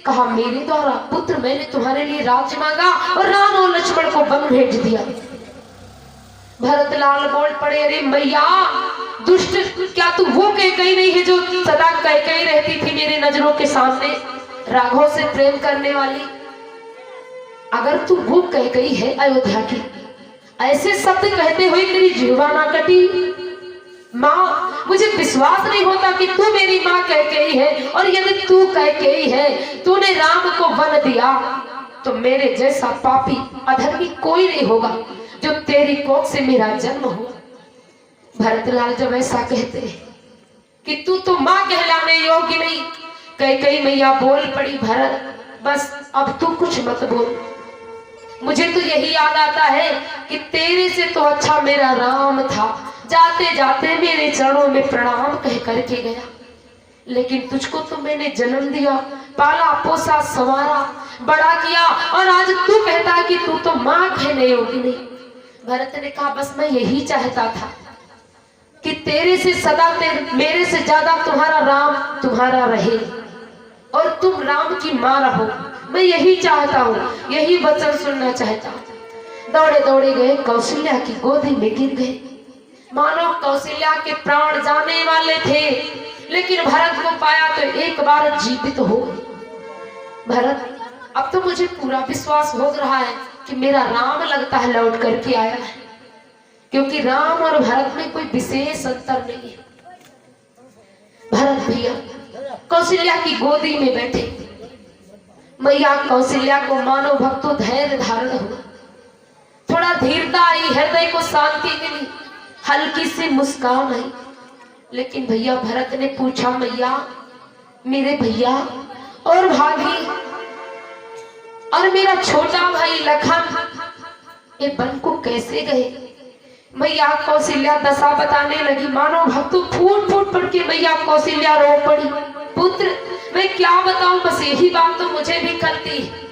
कहा मेरे द्वारा पुत्र, मैंने तुम्हारे लिए राज्य मांगा और राम और लक्ष्मण को वन भेज दिया। भरत लाल बोल पड़े अरे मैया दुष्ट, क्या तू वो कैकेयी नहीं है जो सदा कैकेयी रहती थी मेरे नजरों के सामने, राघव से प्रेम करने वाली? अगर तू वो कैकेयी है अयोध्या की, ऐसे सत्य कहते हुए तेरी जिह्वा ना कटी? माँ मुझे विश्वास नहीं होता कि तू मेरी माँ कैकेयी है, और यदि तू कैकेयी है, तूने राम को वन दिया, तो मेरे जैसा पापी अधर्मी कोई नहीं होगा जो तेरी कोख से मेरा जन्म हो। भरतलाल जब ऐसा कहते कि तू तो माँ कहलाने योग्य नहीं, कैकेयी मैया बोल पड़ी भरत बस अब तू कुछ मत बोल, मुझे तो यही याद आता है कि तेरे से तो अच्छा मेरा राम था, जाते जाते मेरे चरणों में प्रणाम कह करके गया, लेकिन तुझको तो मैंने जन्म दिया, पाला पोसा संवारा बड़ा किया, और आज तू कहता है कि तू तो माँ कहने योग्य नहीं। भरत ने कहा बस मैं यही चाहता था कि तेरे से सदा मेरे से ज्यादा तुम्हारा राम तुम्हारा रहे और तुम राम की माँ रहो, मैं यही चाहता हूँ, यही वचन सुनना चाहता हूँ। दौड़े दौड़े गए, कौशल्या की गोदी में गिर गए, मानो कौशल्या के प्राण जाने वाले थे, लेकिन भरत को पाया तो एक बार जीवित हो गए। भरत अब तो मुझे पूरा विश्वास हो रहा है कि मेरा राम लगता है लौट करके आया है, क्योंकि राम और भरत में कोई विशेष अंतर नहीं है। भरत भैया कौशल्या की गोदी में बैठे, मैया कौशल्या को मानो भक्तो धैर्य धारण हुआ, थोड़ा धीरता आई, हृदय को शांति मिली। हल्की सी मुस्कान आई। लेकिन भैया भरत ने पूछा, मैया मेरे भैया और भाभी और मेरा छोटा भाई लखन ये वन को कैसे गए? मैया कौशल्या दशा बताने लगी। मानो भक्तों फूट फूट पड़ के मैया कौशल्या रो पड़ी। पुत्र मैं क्या बताऊं, बस यही बात तो मुझे भी करती है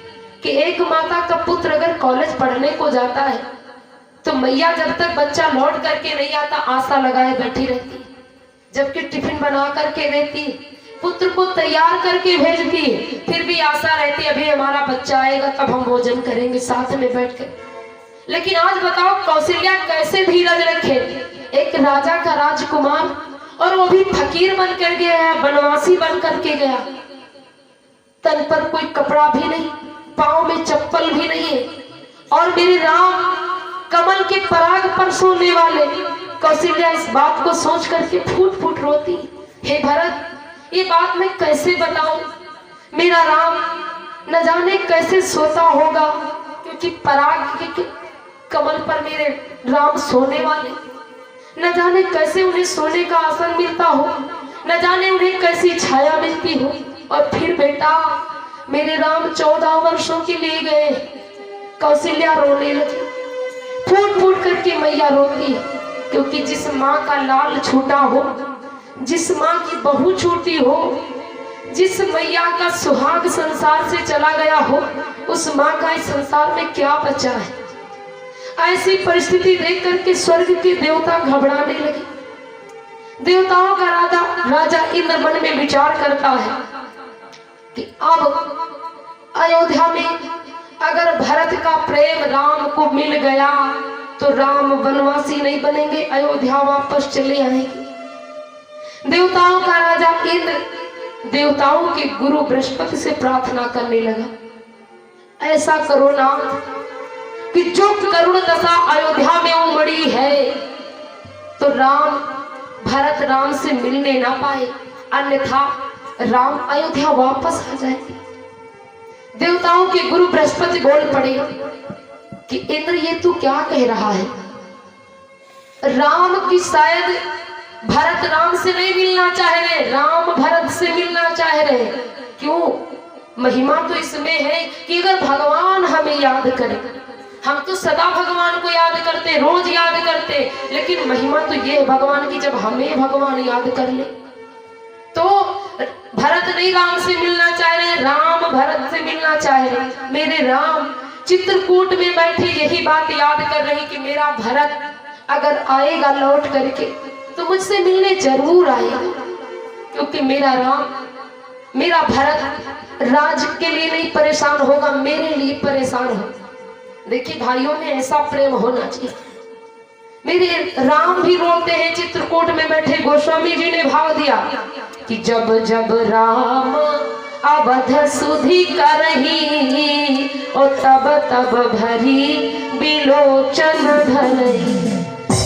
कि एक माता का पुत्र अगर कॉलेज पढ़ने को जाता है तो मैया जब तक बच्चा लौट करके नहीं आता आशा लगाए बैठी रहती, जबकि टिफिन बना करके देती, पुत्र को तैयार करके भेजती है, फिर भी आशा रहती अभी हमारा बच्चा आएगा तब हम भोजन करेंगे साथ में बैठकर। लेकिन आज बताओ कौशल्या कैसे धीरज रखे? एक राजा का राजकुमार और वो भी फकीर बन कर गया, बनवासी बन करके गया, तन पर कोई कपड़ा भी नहीं, पाँव में चप्पल भी नहीं है, और मेरे राम कमल के पराग पर सोने वाले। कौशल्या इस बात को सोच करके फूट फूट रोती, हे भरत ये बात मैं कैसे बताऊं? मेरा राम न जाने कैसे सोता होगा, क्योंकि पराग के कमल पर मेरे राम सोने वाले, न जाने कैसे उन्हें सोने का आसन मिलता हो, न जाने उन्हें कैसी छाया मिलती हो। और फिर बेटा मेरे राम 14 वर्षों के लिए गए। कौशल्या रोने लगी, फूट फूट करके मैया रोती, क्योंकि जिस माँ का लाल छूटा हो, जिस माँ की बहू छूटी हो, जिस मैया का सुहाग संसार से चला गया हो, उस माँ का इस संसार में क्या बचा है? ऐसी परिस्थिति देख करके स्वर्ग के देवता घबराने लगे। देवताओं का राजा इंद्र मन में विचार करता है कि अब अयोध्या में अगर भरत का प्रेम राम को मिल गया तो राम वनवासी नहीं बनेंगे, अयोध्या वापस चले आएंगे। देवताओं का राजा इंद्र देवताओं के गुरु बृहस्पति से प्रार्थना करने लगा, ऐसा करो नाथ कि जो करुण दशा अयोध्या में उमड़ी है तो भरत राम से मिलने ना पाए, अन्यथा राम अयोध्या वापस आ जाए। देवताओं के गुरु बृहस्पति बोल पड़े कि इंद्र ये तू क्या कह रहा है? राम की शायद भरत राम से नहीं मिलना चाह रहे, राम भरत से मिलना चाह रहे। क्यों? महिमा तो इसमें है कि अगर भगवान हमें याद करे, हम तो सदा भगवान को याद करते, रोज याद करते, लेकिन महिमा तो ये है भगवान की जब हमें भगवान याद कर ले। तो भरत नहीं राम से मिलना चाह रहे, राम भरत से मिलना चाह रहे। मेरे राम चित्रकूट में बैठे यही बात याद कर रहे कि मेरा भरत अगर आएगा लौट करके तो मुझसे मिलने जरूर आएगा, क्योंकि मेरा राम मेरा भरत राज के लिए नहीं परेशान होगा, मेरे लिए परेशान हो। देखिए भाइयों में ऐसा प्रेम होना चाहिए। मेरे राम भी रोते हैं, चित्रकूट में बैठे गोस्वामी जी ने भाव दिया कि जब जब राम अवध सुधि करही ओ तब तब भरी बिलोचन धरही।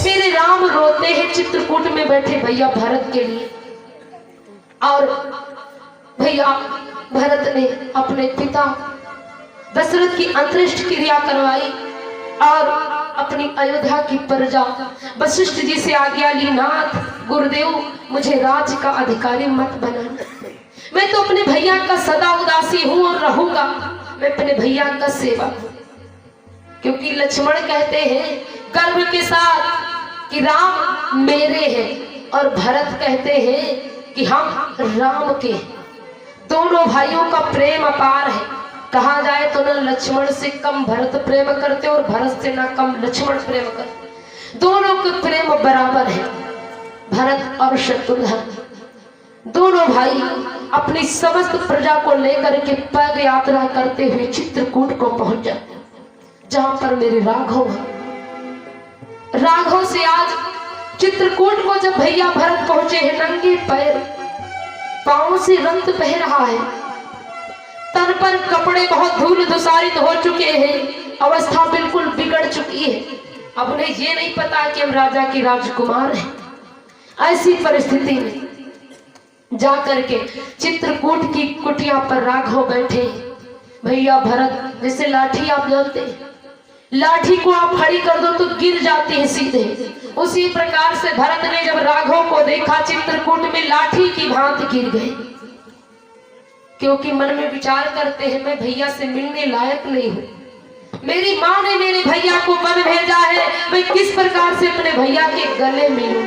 मेरे राम रोते हैं चित्रकूट में बैठे भैया भरत के लिए। और भैया भरत ने अपने पिता दशरथ की अंत्येष्टि क्रिया करवाई और अपनी अयोध्या की प्रजा वशिष्ठ जी से आज्ञा ली, नाथ गुरुदेव मुझे राज्य का अधिकारी मत बनाना, मैं तो अपने भैया का सदा उदासी हूं और रहूंगा, मैं अपने भैया का सेवक हूं। क्योंकि लक्ष्मण कहते हैं गर्व के साथ कि राम मेरे हैं, और भरत कहते हैं कि हम राम के। दोनों भाइयों का प्रेम अपार है। कहा जाए तो न लक्ष्मण से कम भरत प्रेम करते और भरत से न कम लक्ष्मण प्रेम करते। दोनों के प्रेम बराबर है। भरत और शत्रुघ्न दोनों भाई अपनी समस्त प्रजा को लेकर के पैदल यात्रा करते हुए चित्रकूट को पहुंच जाते, जहां पर मेरे राघव है। राघव से आज चित्रकूट को जब भैया भरत पहुंचे हैं, नंगे पैर, पांव से रक्त बह रहा है, तन पर कपड़े बहुत धूल धुसारित हो चुके हैं, अवस्था बिल्कुल बिगड़ चुकी है। अब उन्हें ये नहीं पता कि हम राजा की राजकुमार हैं। ऐसी परिस्थिति में जाकर के चित्रकूट की कुटिया पर राघव बैठे। भैया भरत जैसे लाठी आप जानते हैं, लाठी को आप खड़ी कर दो तो गिर जाती है सीधे। उसी प्रकार से भरत ने जब राघव को देखा चित्रकूट में लाठी की भांति गिर गए, क्योंकि मन में विचार करते हैं मैं भैया से मिलने लायक नहीं हूं, मेरी माँ ने मेरे भैया को वन भेजा है, मैं किस प्रकार से अपने भैया के गले मिलूं।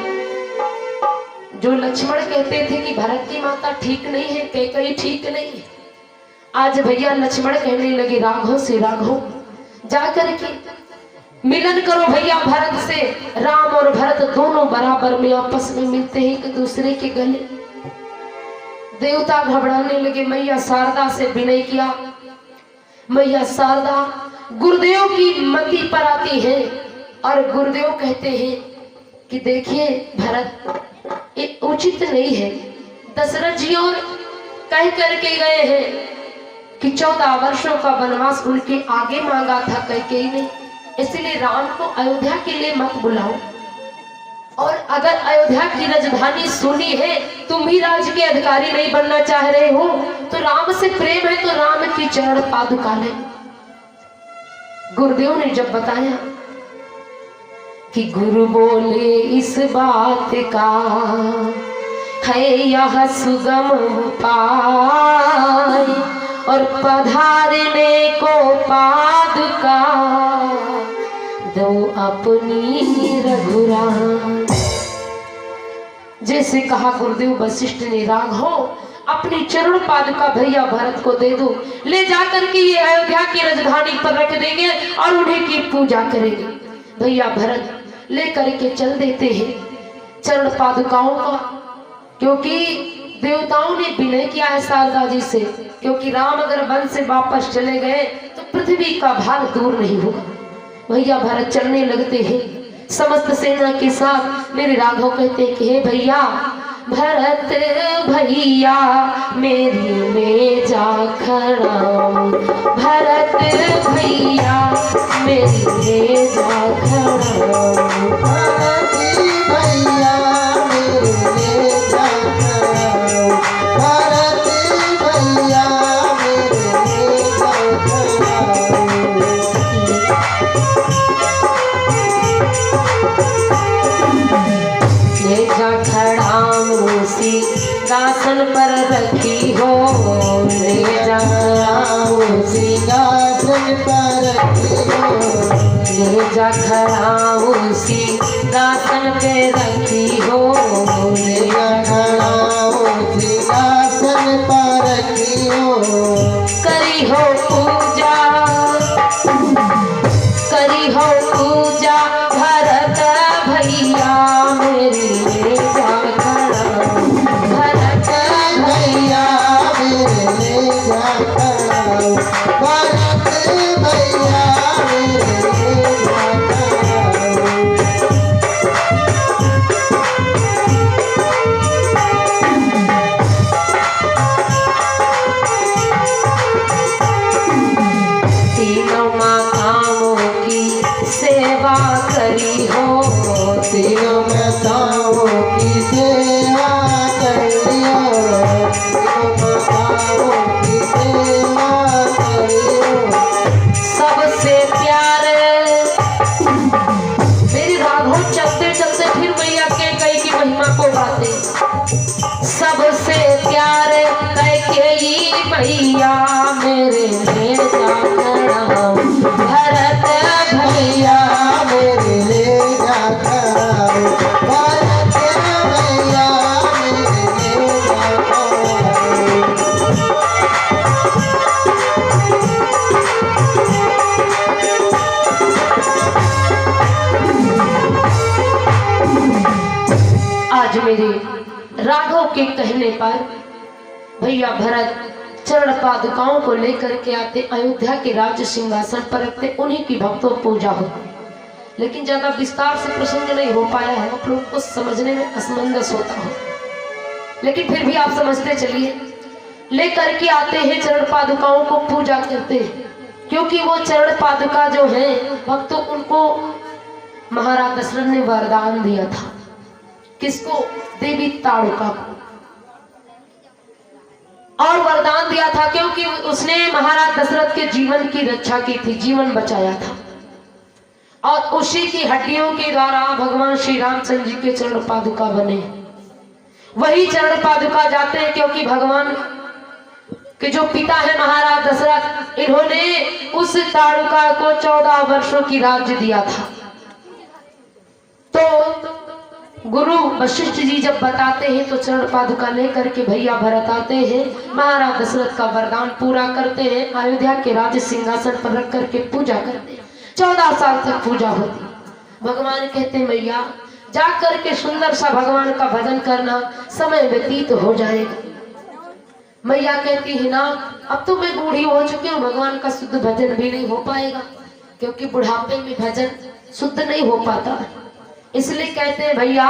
जो लक्ष्मण कहते थे कि भरत की माता ठीक नहीं है, कैकेयी ठीक नहीं है, आज भैया लक्ष्मण कहने लगे राघव से, राघव जाकर के मिलन करो भैया भरत से। राम और भरत दोनों बराबर में आपस में मिलते हैं एक दूसरे के गले। देवता घबराने लगे, मैया शारदा से विनय किया, मैया शारदा गुरुदेव की मति पर आती है और गुरुदेव कहते हैं कि देखिए भरत ये उचित नहीं है। दशरथ जी और कह करके गए हैं कि 14 वर्षों का वनवास उनके आगे मांगा था कैकेयी ने, इसलिए राम को अयोध्या के लिए मत बुलाओ। और अगर अयोध्या की राजधानी सुनी है, तुम भी राज्य के अधिकारी नहीं बनना चाह रहे हो, तो राम से प्रेम है तो राम की चरण पादुका ले। गुरुदेव ने जब बताया कि गुरु बोले इस बात का है यह सुगम उपाय, और पधारने को पादुका दो अपनी रघुराई। जैसे कहा गुरुदेव वशिष्ठ ने, राघव अपनी चरण पादुका भैया भरत को दे दो, ले जाकर के ये अयोध्या की राजधानी पर रख देंगे और उन्हीं की पूजा करेंगे। भैया भरत ले करके चल देते हैं चरण पादुकाओं का, क्योंकि देवताओं ने विनय किया है शारदा जी से, क्योंकि राम अगर वन से वापस चले गए तो पृथ्वी का भार दूर नहीं होगा। भैया भरत चलने लगते हैं समस्त सेना के साथ। मेरे राघव कहते हैं कि हे भैया भरत भैया मेरी में जा खड़ा हूं, भरत भैया मेरी में जा खड़ा हूं, भरत भैया मेरे में जा खड़ा हूं, भरत भैया मेरे में जा खड़ा हूं। ले जा खड़ा हूं सिंहासन पर रखी हो, ले जा खड़ा हूं सिंहासन पर रखी हो, ले जा खड़ा हूं सिंहासन पे रखी हो, ले जा खड़ा हूं सिंहासन पर रखी हो, करी हो पूजा, करी हो पूजा भरत भैया मेरी ले जा खड़ा हूं, भरत भैया मेरे ले जा खड़ा हूं, भरत भैया मेरे ले जा खड़ा हूं। तीनों माताओं की सेवा करी हो, तीनों माताओं की सेवा करियो, तीनों माताओं की सेवा करियो, सबसे प्यारे। मेरे राघव चलते चलते फिर मैया कैकेयी की महिमा को गाते, सबसे प्यारे कैकेयी मैया मेरे ले जा खड़ा हूं, भरत भैया मेरे ले जा खड़ा हूं, भरत भैया मेरे ले जा खड़ा हूं। आज मेरे राघव के कहने पर भैया भरत चरण पादुकाओं को लेकर के आते, अयोध्या के राज्य सिंहासन पर रखते, उन्हीं की भक्तों पूजा होती। लेकिन ज्यादा विस्तार से प्रसंग नहीं हो पाया है, आप लोग को समझने में असमंजस होता हो, लेकिन फिर भी आप समझते चलिए। लेकर के आते हैं चरण पादुकाओं को पूजा करते हैं, क्योंकि वो चरण पादुका जो है भक्तों उनको महाराज दशरथ ने वरदान दिया था। किसको? देवी ताड़ुका को। और वरदान दिया था क्योंकि उसने महाराज दशरथ के जीवन की रक्षा की थी, जीवन बचाया था। और उसी की हड्डियों के द्वारा भगवान श्री रामचंद्र जी के चरण पादुका बने। वही चरण पादुका जाते हैं क्योंकि भगवान के जो पिता है महाराज दशरथ, इन्होंने उस ताड़ुका को 14 वर्षों की राज्य दिया था। तो गुरु वशिष्ठ जी जब बताते हैं तो चरण पादुका लेकर के भैया भरत आते हैं, महाराज दशरथ का वरदान पूरा करते हैं, अयोध्या के राज्य सिंहासन पर रख करके पूजा करते हैं। 14 साल तक पूजा होती। भगवान कहते हैं भैया जा करके सुंदर सा भगवान का भजन करना, समय व्यतीत हो जाएगा। मैया कहती है ना अब तो मैं बूढ़ी हो चुकी हूँ, भगवान का शुद्ध भजन भी नहीं हो पाएगा, क्योंकि बुढ़ापे में भजन शुद्ध नहीं हो पाता। इसलिए कहते हैं भैया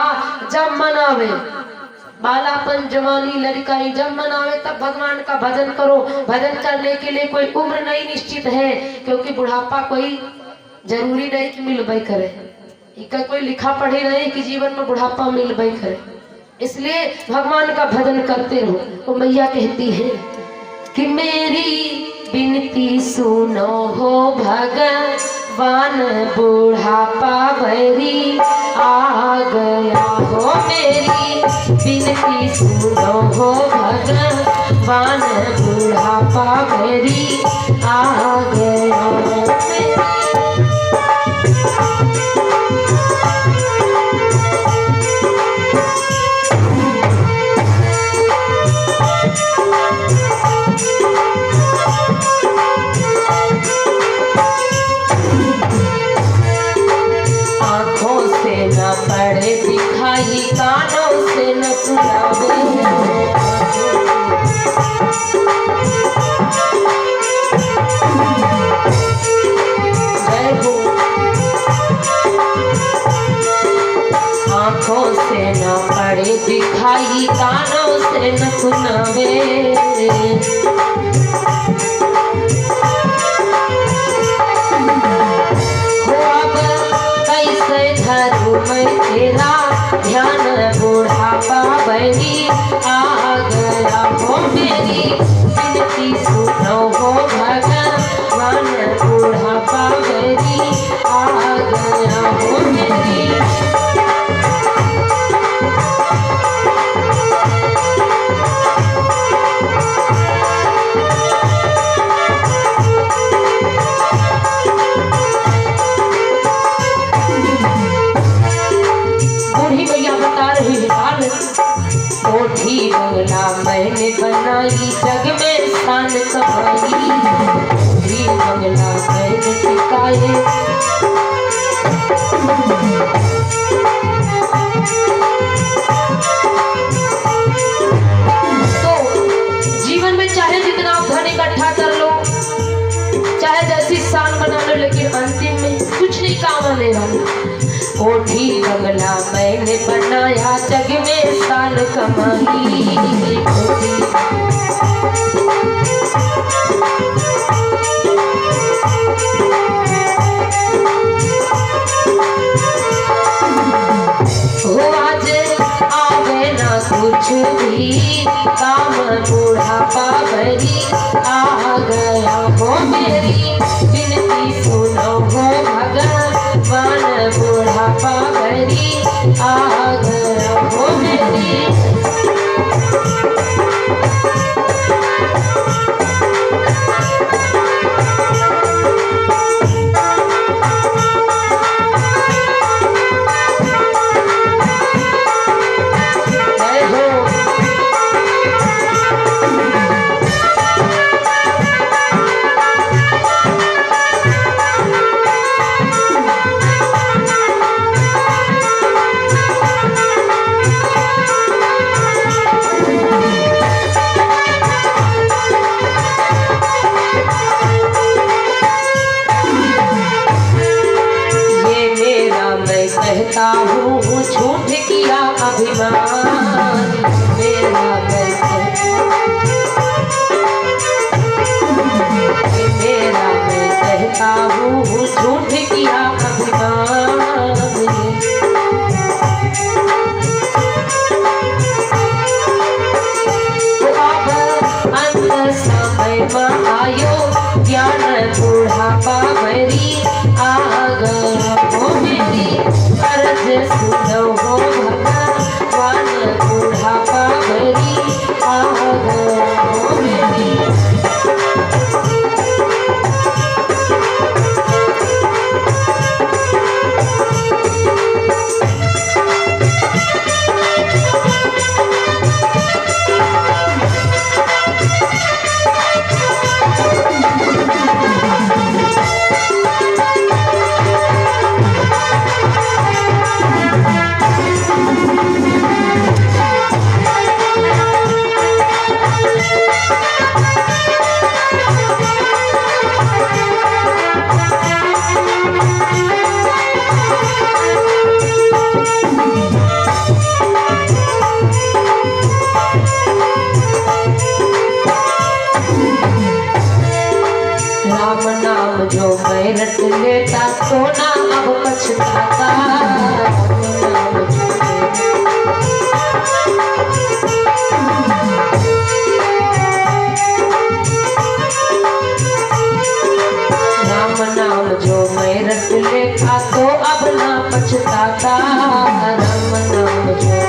जब मन आवे, बालापन जवानी लड़काई जब मन आवे तब भगवान का भजन करो। भजन करने के लिए कोई उम्र नहीं निश्चित है, क्योंकि बुढ़ापा कोई जरूरी नहीं कि मिल करे, इनका कोई लिखा पढ़े नहीं कि जीवन में बुढ़ापा मिल करे। इसलिए भगवान का भजन करते रहो। तो मैया कहती है कि मेरी विनती सुनो हो भगवान, बुढ़ापा भरी आ गया हो। मेरी विनती सुनो हो भगवान, बुढ़ापा भरी आ गया हो। पड़े दिखाई कानों से न सुनावे, जय हो। आँखों से न पड़े दिखाई कानों से न सुनावे, मैं तेरा ध्यान, बुढ़ापा भरी आ गया हो। मेरी विनती सुनो हो भगवान, बुढ़ापा भरी आ गया हो। मेरी कोठी बंगला मैंने बनाई, जग में स्थान कमाई। कोठी बंगला मैंने टिकाए, तो जीवन में चाहे जितना आप धन इकट्ठा कर लो, चाहे जैसी शान बना लो, लेकिन अंतिम में कुछ नहीं काम आने वाला। कोठी बंगला मैंने बनाया, जग में शान कमाई। हो आज आवे ना कुछ भी काम, बुढ़ापा भरी आ गया हो। मेरी विनती सुनो हो भगवान, बुढ़ापा भरी आ गया हो। मेरी कहता हूँ झूठ किया अभिमान, मेरा मैं कहता हूँ झूठ किया अभिमान। तो अब अंत समय में आयो ज्ञान, बुढ़ापा बुढ़ापा मेरी आ गया हो मेरी अर्ज सुनो हो भगवान बुढ़ापा मेरी आ गया हो मेरी राम नाम जो मैं रट लेता तो ना अब पछताता राम नाम जो मैं रट लेता तो अब ना पछताता राम नाम जो